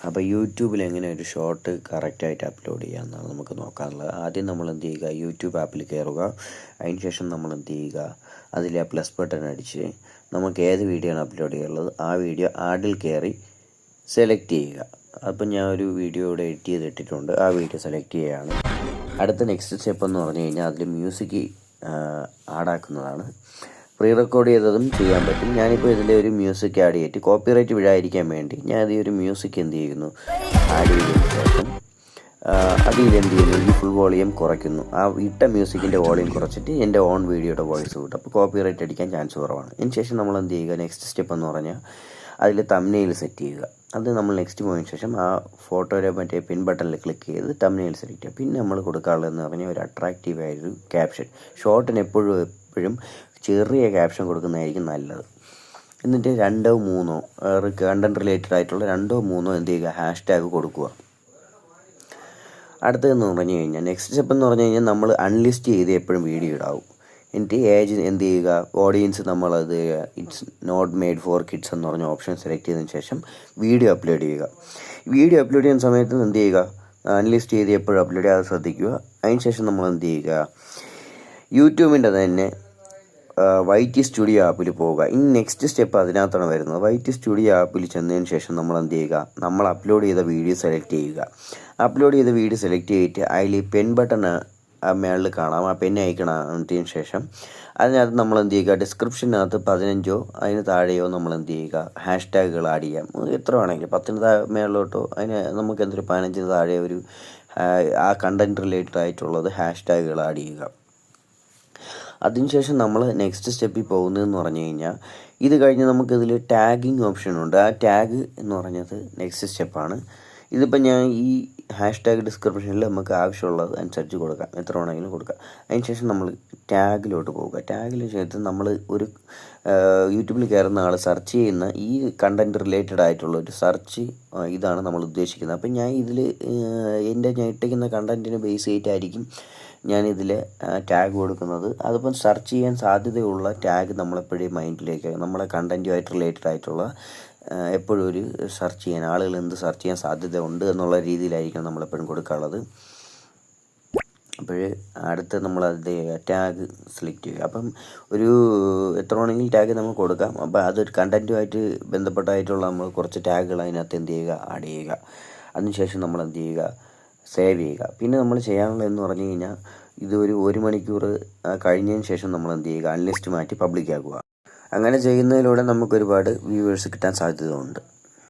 അപ്പോൾ യൂട്യൂബിൽ എങ്ങനെ ഒരു ഷോർട്ട് കറക്റ്റായിട്ട് അപ്ലോഡ് ചെയ്യാമെന്നാണ് നമുക്ക് നോക്കാനുള്ളത്. ആദ്യം നമ്മൾ എന്ത് ചെയ്യുക, യൂട്യൂബ് ആപ്പിൽ കയറുക. അതിന് ശേഷം നമ്മൾ എന്ത് ചെയ്യുക, അതിൽ ആ പ്ലസ് ബട്ടൺ അടിച്ച് നമുക്ക് ഏത് വീഡിയോ ആണ് അപ്ലോഡ് ചെയ്യാനുള്ളത് ആ വീഡിയോ ആഡിൽ കയറി സെലക്ട് ചെയ്യുക. അപ്പം ഞാൻ ഒരു വീഡിയോ ഇവിടെ എഡിറ്റ് ചെയ്തിട്ടിട്ടുണ്ട്, ആ വീഡിയോ സെലക്ട് ചെയ്യുകയാണ്. അടുത്ത നെക്സ്റ്റ് സ്റ്റെപ്പ് എന്ന് പറഞ്ഞു കഴിഞ്ഞാൽ അതിൽ മ്യൂസിക് ആഡാക്കുന്നതാണ്. പ്രീ റെക്കോർഡ് ചെയ്തതും ചെയ്യാൻ പറ്റും. ഞാനിപ്പോൾ ഇതിൽ ഒരു മ്യൂസിക് ആഡ് ചെയ്തിട്ട് കോപ്പിറൈറ്റ് വീഴാതിരിക്കാൻ വേണ്ടി ഞാൻ ഈ ഒരു മ്യൂസിക് എന്ത് ചെയ്യുന്നു, ആഡ് ചെയ്തതിന് ശേഷം അതിൽ എന്ത് ചെയ്യുന്നു, ഈ ഫുൾ വോളിയം കുറയ്ക്കുന്നു. ആ ഇട്ട മ്യൂസിക്കിൻ്റെ വോളിയം കുറച്ചിട്ട് എൻ്റെ ഓൺ വീഡിയോയുടെ വോയിസ് കിട്ടും. അപ്പോൾ കോപ്പിറൈറ്റ് അടിക്കാൻ ചാൻസ് കുറവാണ്. അതിന് ശേഷം നമ്മൾ എന്ത് ചെയ്യുക, നെക്സ്റ്റ് സ്റ്റെപ്പ് എന്ന് പറഞ്ഞാൽ അതിൽ തംബ്നെയിൽ സെറ്റ് ചെയ്യുക. അത് നമ്മൾ നെക്സ്റ്റ് പോയതിന് ശേഷം ആ ഫോട്ടോയുടെ മറ്റേ പിൻ ബട്ടണിൽ ക്ലിക്ക് ചെയ്ത് തംബ്നെയിൽ സെലക്ട് ചെയ്യുക. പിന്നെ നമ്മൾ കൊടുക്കാനുള്ളതെന്ന് പറഞ്ഞാൽ ഒരു അട്രാക്റ്റീവ് ആയൊരു ക്യാപ്ഷൻ. ഷോർട്ടിന് എപ്പോഴും ചെറിയ ക്യാപ്ഷൻ കൊടുക്കുന്നതായിരിക്കും നല്ലത്. എന്നിട്ട് 2-3 കണ്ടൻറ് റിലേറ്റഡ് ആയിട്ടുള്ള 2-3 എന്ത് ചെയ്യുക, #ടാഗ് കൊടുക്കുക. അടുത്തതെന്ന് പറഞ്ഞു കഴിഞ്ഞാൽ നെക്സ്റ്റ് സ്റ്റെപ്പ് എന്ന് പറഞ്ഞു കഴിഞ്ഞാൽ നമ്മൾ അൺലിസ്റ്റ് ചെയ്ത് എപ്പോഴും വീഡിയോ ഇടാവും. എന്നിട്ട് ഏജ് എന്ത് ചെയ്യുക, ഓഡിയൻസ് നമ്മളത് it's not made for kids എന്ന് പറഞ്ഞ ഓപ്ഷൻ സെലക്ട് ചെയ്തതിന് ശേഷം വീഡിയോ അപ്ലോഡ് ചെയ്യുക. വീഡിയോ അപ്ലോഡ് ചെയ്യുന്ന സമയത്ത് എന്ത് ചെയ്യുക, അൺലിസ്റ്റ് ചെയ്ത് എപ്പോഴും അപ്ലോഡ് ചെയ്യാതെ ശ്രദ്ധിക്കുക. അതിന് ശേഷം നമ്മൾ എന്ത് ചെയ്യുക, യൂട്യൂബിൻ്റെ തന്നെ YT സ്റ്റുഡിയോ ആപ്പിൽ പോവുക. ഇനി നെക്സ്റ്റ് സ്റ്റെപ്പ് അതിനകത്താണ് വരുന്നത്. YT സ്റ്റുഡിയോ ആപ്പിൽ ചെന്നതിന് ശേഷം നമ്മൾ എന്ത് ചെയ്യുക, നമ്മൾ അപ്ലോഡ് ചെയ്ത വീഡിയോ സെലക്ട് ചെയ്യുക. അപ്ലോഡ് ചെയ്ത വീഡിയോ സെലക്ട് ചെയ്തിട്ട് അതിൽ പെൻ ബട്ടൺ മേളിൽ കാണാം, ആ പെൻ ഐക്കണതിന് ശേഷം അതിനകത്ത് നമ്മൾ എന്ത് ചെയ്യുക, ഡിസ്ക്രിപ്ഷനകത്ത് 15 അതിന് താഴെയോ നമ്മൾ എന്ത് ചെയ്യുക, #ടാഗുകൾ ആഡ് ചെയ്യാം. എത്ര വേണമെങ്കിലും 10 മേളിലോട്ടോ അതിന് നമുക്ക് എന്തൊരു 15 താഴെ ഒരു ആ കണ്ടൻറ് റിലേറ്റഡ് ആയിട്ടുള്ളത് #ടാഗുകൾ ആഡ് ചെയ്യുക. അതിനുശേഷം നമ്മൾ നെക്സ്റ്റ് സ്റ്റെപ്പിൽ പോകുന്നതെന്ന് പറഞ്ഞു കഴിഞ്ഞാൽ ഇത് കഴിഞ്ഞ് നമുക്കിതിൽ ടാഗിങ് ഓപ്ഷനുണ്ട്. ആ ടാഗ് എന്ന് പറഞ്ഞത് നെക്സ്റ്റ് സ്റ്റെപ്പാണ്. ഇതിപ്പോൾ ഞാൻ ഈ #ടാഗ് ഡിസ്ക്രിപ്ഷനിൽ നമുക്ക് ആവശ്യമുള്ളത് അനുസരിച്ച് കൊടുക്കാം, എത്ര വേണമെങ്കിലും കൊടുക്കാം. അതിനുശേഷം നമ്മൾ ടാഗിലോട്ട് പോവുക. ടാഗിൽ ചേർത്ത് നമ്മൾ ഒരു യൂട്യൂബിൽ കയറുന്ന ആൾ സെർച്ച് ചെയ്യുന്ന ഈ കണ്ടൻറ് റിലേറ്റഡ് ആയിട്ടുള്ള ഒരു സെർച്ച് ഇതാണ് നമ്മൾ ഉദ്ദേശിക്കുന്നത്. അപ്പം ഞാൻ ഇതിൽ ഞാൻ ഇട്ടിരിക്കുന്ന കണ്ടൻറ്റിന് ബേസ് ചെയ്തിട്ടായിരിക്കും ഞാനിതിൽ ടാഗ് കൊടുക്കുന്നത്. അതിപ്പം സെർച്ച് ചെയ്യാൻ സാധ്യതയുള്ള ടാഗ് നമ്മളെപ്പോഴും മൈൻഡിലേക്ക്, നമ്മളെ കണ്ടൻറ്റുമായിട്ട് റിലേറ്റഡ് ആയിട്ടുള്ള എപ്പോഴും ഒരു സെർച്ച് ചെയ്യാൻ ആളുകൾ എന്ത് സെർച്ച് ചെയ്യാൻ സാധ്യത ഉണ്ട് എന്നുള്ള രീതിയിലായിരിക്കണം നമ്മളെപ്പോഴും കൊടുക്കാനുള്ളത്. അപ്പോൾ അടുത്ത് നമ്മൾ അതിൻ്റെ ടാഗ് സെലക്ട് ചെയ്യുക. അപ്പം ഒരു എത്ര വേണമെങ്കിലും ടാഗ് നമുക്ക് കൊടുക്കാം. അപ്പോൾ അതൊരു കണ്ടൻറ്റുമായിട്ട് ബന്ധപ്പെട്ടായിട്ടുള്ള നമ്മൾ കുറച്ച് ടാഗുകൾ അതിനകത്ത് എന്ത് ചെയ്യുക, ആഡ് ചെയ്യുക. അതിനുശേഷം നമ്മൾ എന്ത് ചെയ്യുക, സേവ് ചെയ്യുക. പിന്നെ നമ്മൾ ചെയ്യാനുള്ളതെന്ന് പറഞ്ഞു കഴിഞ്ഞാൽ ഇത് ഒരു 1 മണിക്കൂർ കഴിഞ്ഞതിന് ശേഷം നമ്മൾ എന്ത് ചെയ്യുക, അൺലിസ്റ്റ് മാറ്റി പബ്ലിക് ആക്കുക. അങ്ങനെ ചെയ്യുന്നതിലൂടെ നമുക്കൊരുപാട് വ്യൂവേഴ്സ് കിട്ടാൻ സാധ്യതയുണ്ട്.